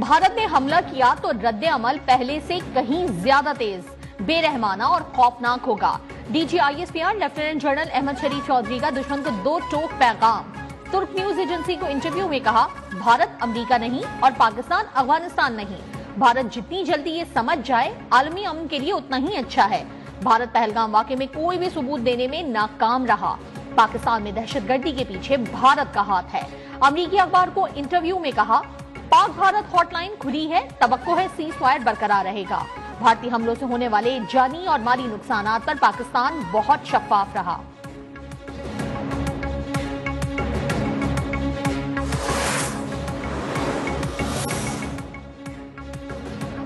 भारत ने हमला किया तो रद्द अमल पहले से कहीं ज्यादा तेज, बेरहमाना और खौफनाक होगा। DG ISPR lieutenant general Ahmed Sharif Chaudhry का दुश्मन को दो टोक पैगाम। तुर्क न्यूज एजेंसी को इंटरव्यू में कहा, भारत अमेरिका नहीं और पाकिस्तान अफगानिस्तान नहीं। भारत जितनी जल्दी ये समझ जाए आलमी अमन के लिए उतना ही अच्छा है। भारत पहलगाम वाकये में कोई भी सबूत देने में नाकाम रहा। पाकिस्तान में दहशतगर्दी के पीछे भारत का हाथ है। अमेरिकी अखबार को इंटरव्यू में कहा, पाक भारत हॉटलाइन खुली है, तवक्को है सीज फायर बरकरार रहेगा। भारतीय हमलों से होने वाले जानी और माली नुकसान पर पाकिस्तान बहुत शफाफ रहा।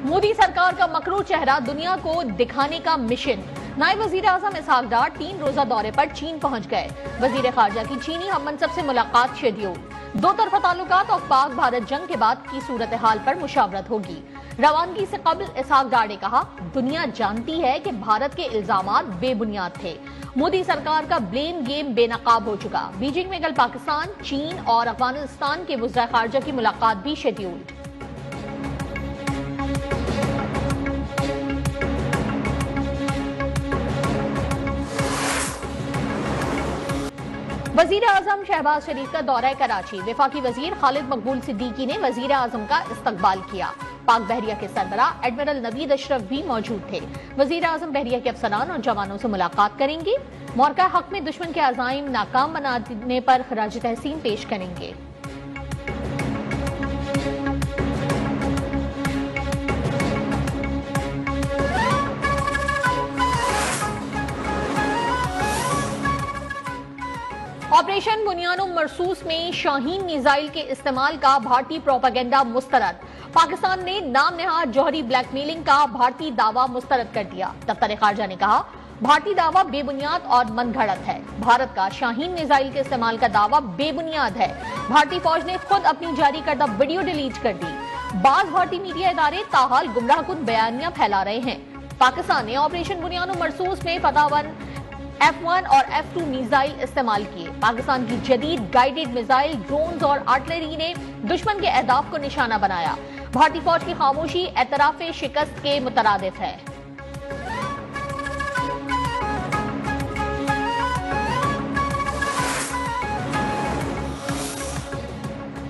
मोदी सरकार का मकरू चेहरा दुनिया को दिखाने का मिशन। नायब वजीर आजम इसहाक डार 3 रोजा दौरे पर चीन पहुंच गए। वजीर खारजा की चीनी हम मनसब से मुलाकात शेड्यूल। दो तरफा ताल्लुकात और पाक भारत जंग के बाद की सूरत हाल पर मुशावरत होगी। रवानगी से कबल इसहाक डार ने कहा, दुनिया जानती है कि भारत के इल्जामात बेबुनियाद थे। मोदी सरकार का ब्लेम गेम बेनकाब हो चुका। बीजिंग में कल पाकिस्तान, चीन और अफगानिस्तान के वज़ीर खारजा की मुलाकात भी शेड्यूल्ड। वजीर आजम शहबाज शरीफ का दौरा कराची। वफाकी वजीर खालिद मकबूल सिद्दीकी ने वजीर आजम का इस्तकबाल किया। पाक बहरिया के सरबराह एडमिरल नवीद अशरफ भी मौजूद थे। वजीर आजम बहरिया के अफसरान और जवानों से मुलाकात करेंगे। मौका हक में दुश्मन के अज़ाइम नाकाम बनाने पर खराज तहसीन पेश करेंगे। ऑपरेशन बुनियानो मरसूस में शाहीन मिसाइल के इस्तेमाल का भारतीय प्रोपेगेंडा मुस्तरद। पाकिस्तान ने नाम नेहाद जौहरी ब्लैकमेलिंग का भारतीय दावा मुस्तरद कर दिया। दफ्तर खारजा ने कहा, भारतीय दावा बेबुनियाद और मनगढ़ंत है। भारत का शाहीन मिसाइल के इस्तेमाल का दावा बेबुनियाद है। भारतीय फौज ने खुद अपनी जारी करदा वीडियो डिलीट कर दी। बाज भारतीय मीडिया इदारे ताहाल गुमराहकुन बयानियां फैला रहे हैं। पाकिस्तान ने ऑपरेशन बुनियानो मरसूस में फतावन F1 और F2 मिसाइल इस्तेमाल किए। पाकिस्तान की जदीद गाइडेड मिसाइल, ड्रोन्स और आर्टिलरी ने दुश्मन के अहदाफ को निशाना बनाया। भारतीय फौज की खामोशी एतराफे शिकस्त के मुतरादिफ है।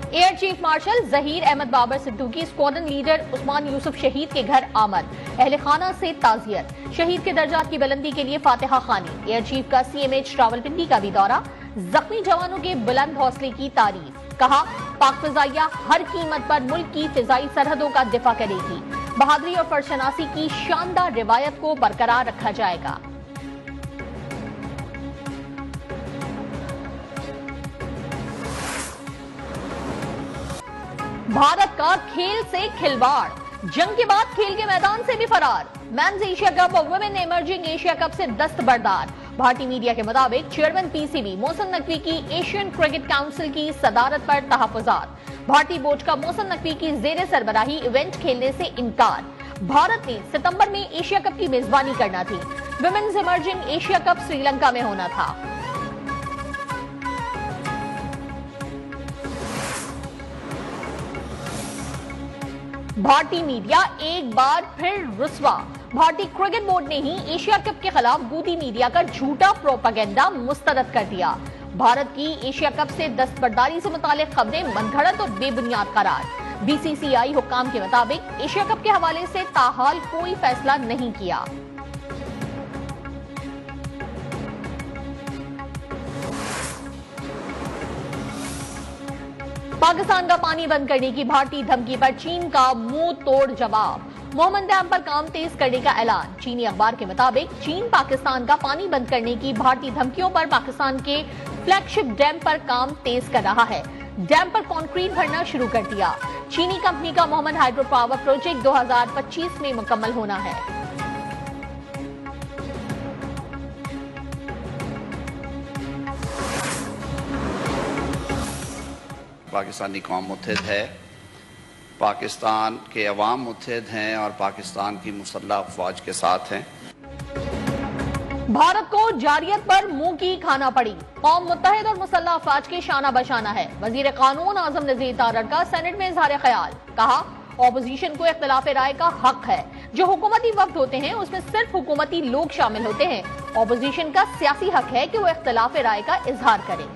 Air chief marshal Zaheer Ahmed Babar Siddiqui squadron leader Usman Yusuf शहीद के घर आमद। अहले खाना से ताजियत। शहीद के दर्जात की बुलंदी के लिए फातिहा खानी। एयर चीफ का CMH रावलपिंडी का भी दौरा। जख्मी जवानों के बुलंद हौसले की तारीफ। कहा, पाक फिजाइया हर कीमत पर मुल्क की फिजाई सरहदों का दिफा करेगी। बहादुरी और फरशनासी की शानदार रिवायत को बरकरार रखा जाएगा। भारत का खेल से खिलवाड़। जंग के बाद खेल के मैदान से भी फरार। मेंस एशिया कप और वुमेन इमर्जिंग एशिया कप से दस्तबरदार। भारतीय मीडिया के मुताबिक चेयरमैन PCB मोहसिन नकवी की एशियन क्रिकेट काउंसिल की सदारत पर तहफुजात। भारतीय बोर्ड का मोहसिन नकवी की जेर सरबराही इवेंट खेलने से इनकार। भारत ने सितंबर में एशिया कप की मेजबानी करना थी। Women's emerging Asia cup Sri Lanka में होना था। भारतीय मीडिया एक बार फिर रुस्वा। भारतीय क्रिकेट बोर्ड ने ही एशिया कप के खिलाफ गोदी मीडिया का झूठा प्रोपेगेंडा मुस्तरद कर दिया। भारत की एशिया कप से दस्तबरदारी से मुतालिक खबरें मनगढ़ंत और बेबुनियाद करार। BCCI हुक्काम के मुताबिक एशिया कप के हवाले से ताहाल कोई फैसला नहीं किया। पाकिस्तान का पानी बंद करने की भारतीय धमकी पर चीन का मुंह तोड़ जवाब। मोहम्मद डैम पर काम तेज करने का ऐलान। चीनी अखबार के मुताबिक चीन पाकिस्तान का पानी बंद करने की भारतीय धमकियों पर पाकिस्तान के फ्लैगशिप डैम पर काम तेज कर रहा है। डैम पर कंक्रीट भरना शुरू कर दिया। चीनी कंपनी का मोहम्मद हाइड्रो पावर प्रोजेक्ट 2025 में मुकम्मल होना है। पाकिस्तानी कौम मुत्तहिद है, पाकिस्तान के अवाम मुत्तहिद हैं और पाकिस्तान की मुसल्लह अफवाज के साथ हैं। भारत को जारियत पर मुंह की खाना पड़ी। कौम मुत्तहिद और मुसल्लह अफवाज के शाना बशाना है। वजीर कानून आजम नजीर तारड़ का सेनेट में इजहार ख्याल। कहा, ऑपोजिशन को इख्तिलाफ राय का हक है। जो हुकूमती वफ्द होते हैं उसमें सिर्फ हुकूमती लोग शामिल होते हैं। ऑपोजिशन का सियासी हक है कि वो इख्तिलाफ राय का इजहार करे।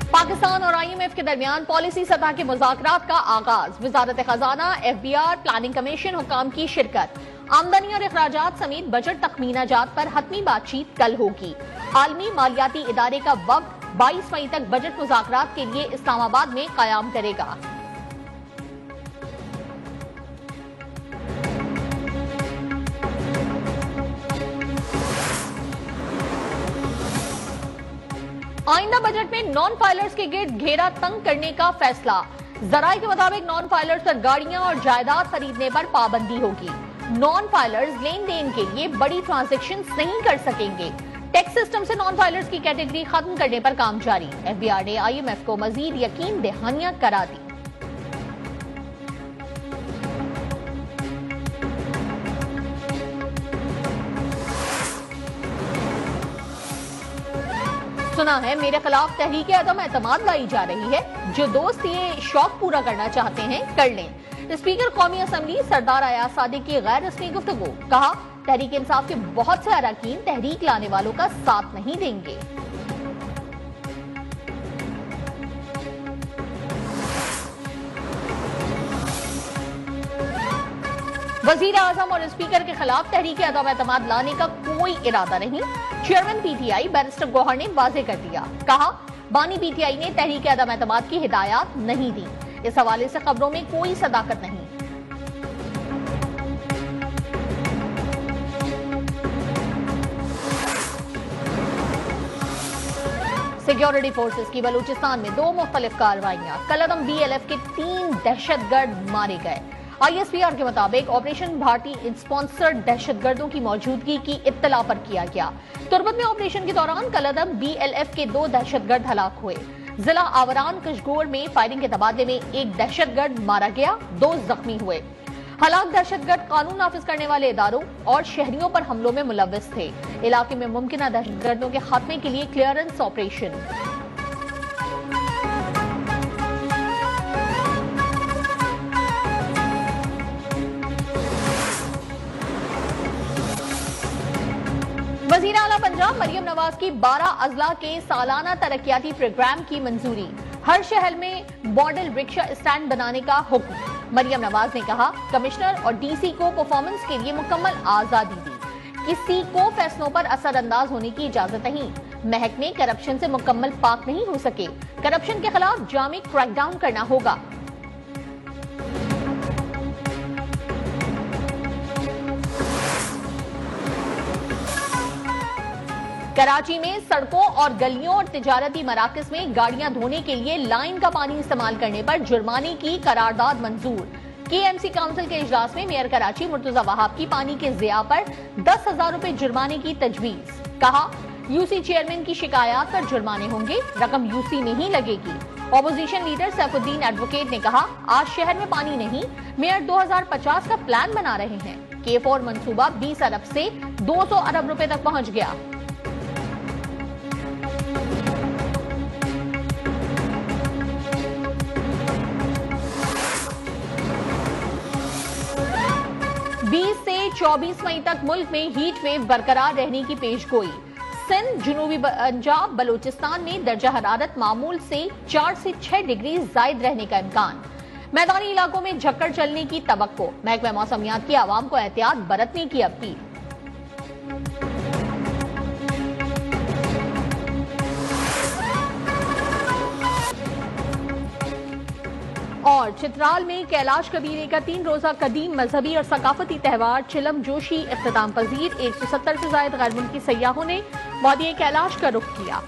पाकिस्तान और IMF के दरमियान पॉलिसी सतह के मुज़ाकरात का आगाज। वजारत खजाना, FBR, प्लानिंग कमीशन हुकाम की शिरकत। आमदनी और अखराजात समेत बजट तखमीना जात पर हतमी बातचीत कल होगी। आलमी मालियाती इदारे का वक्त 22 मई तक बजट मुज़ाकरात के लिए इस्लामाबाद में कयाम करेगा। आइंदा बजट में नॉन फाइलर्स के गिर्द घेरा तंग करने का फैसला। जराये के मुताबिक नॉन फाइलर्स पर गाड़ियां और जायदाद खरीदने पर पाबंदी होगी। नॉन फाइलर्स लेन देन के लिए बड़ी ट्रांजैक्शंस नहीं कर सकेंगे। टैक्स सिस्टम से नॉन फाइलर्स की कैटेगरी खत्म करने पर काम जारी। FBR ने IMF को मजीद यकीन दहानियां करा दी। सुना है मेरे खिलाफ तहरीक अदम एतमाद लाई जा रही है। जो दोस्त ये शौक पूरा करना चाहते हैं कर लें। स्पीकर कौमी असम्बली सरदार अयाज सादिक की गैर रस्मी गुफ्तगू। कहा, तहरीक इंसाफ के बहुत से अरकान तहरीक लाने वालों का साथ नहीं देंगे। वजीर आजम और स्पीकर के खिलाफ तहरीक अदम एतमाद लाने का कोई इरादा नहीं। चेयरमैन PTI बैरिस्टर गौहर ने वाजे कर दिया। कहा, बानी PTI ने तहरीक अदम एतमाद की हिदायत नहीं दी। इस हवाले से खबरों में कोई सदाकत नहीं। सिक्योरिटी फोर्सेस की बलूचिस्तान में 2 मुख्तलिफ कार्रवाइयां। कलअदम BLF के 3 दहशतगर्द मारे गए। ISPR के मुताबिक ऑपरेशन भारतीय स्पॉन्सर्ड दहशतगर्दों की मौजूदगी की इत्तला पर किया गया। तुर्बत में ऑपरेशन के दौरान कलअदम BLF के 2 दहशतगर्द हलाक हुए। जिला आवरान कशगोर में फायरिंग के तबादले में एक दहशतगर्द मारा गया, 2 जख्मी हुए। हलाक दहशतगर्द कानून नाफिज करने वाले इदारों और शहरियों पर हमलों में मुलव्विस थे। इलाके में मुमकिन दहशतगर्दों के खात्मे के लिए क्लियरेंस ऑपरेशन। वज़ीर आला पंजाब मरियम नवाज की 12 अजला के सालाना तरक्याती प्रोग्राम की मंजूरी। हर शहर में मॉडल रिक्शा स्टैंड बनाने का हुक्म। मरियम नवाज ने कहा, कमिश्नर और DC को परफॉर्मेंस के लिए मुकम्मल आजादी दी। किसी को फैसलों पर असरअंदाज होने की इजाजत नहीं। महकमे करप्शन से मुकम्मल पाक नहीं हो सके। करप्शन के खिलाफ जामी क्रैकडाउन करना होगा। कराची में सड़कों और गलियों और तिजारती मराकज में गाड़ियां धोने के लिए लाइन का पानी इस्तेमाल करने पर जुर्माने की करारदाद मंजूर। KMC काउंसिल के इजलास में मेयर कराची मुर्तजा वहाब की पानी के ज़िया पर 10,000 रुपए जुर्माने की तजवीज। कहा, UC चेयरमैन की शिकायत पर जुर्माने होंगे, रकम UC में ही लगेगी। ऑपोजिशन लीडर सैफुद्दीन एडवोकेट ने कहा, आज शहर में पानी नहीं, मेयर 2050 का प्लान बना रहे हैं। K4 मंसूबा 20 अरब से 200 अरब रुपए तक पहुंच गया। से 24 मई तक मुल्क में हीट वेव बरकरार रहने की पेशगोई। सिंध, जनूबी पंजाब, बलूचिस्तान में दर्जा हरारत मामूल से 4 से 6 डिग्री जायद रहने का इम्कान। मैदानी इलाकों में झक्कड़ चलने की तवक्को। महकमा मौसमियात की आवाम को एहतियात बरतने की अपील। और चित्राल में कैलाश कबीरे का 3 रोजा कदीम मजहबी और सकाफती त्यौहार चिलम जोशी इख्तिताम पजीर। 170 से ज्यादा गैर मुल्की सयाहों ने वादी कैलाश का रुख किया।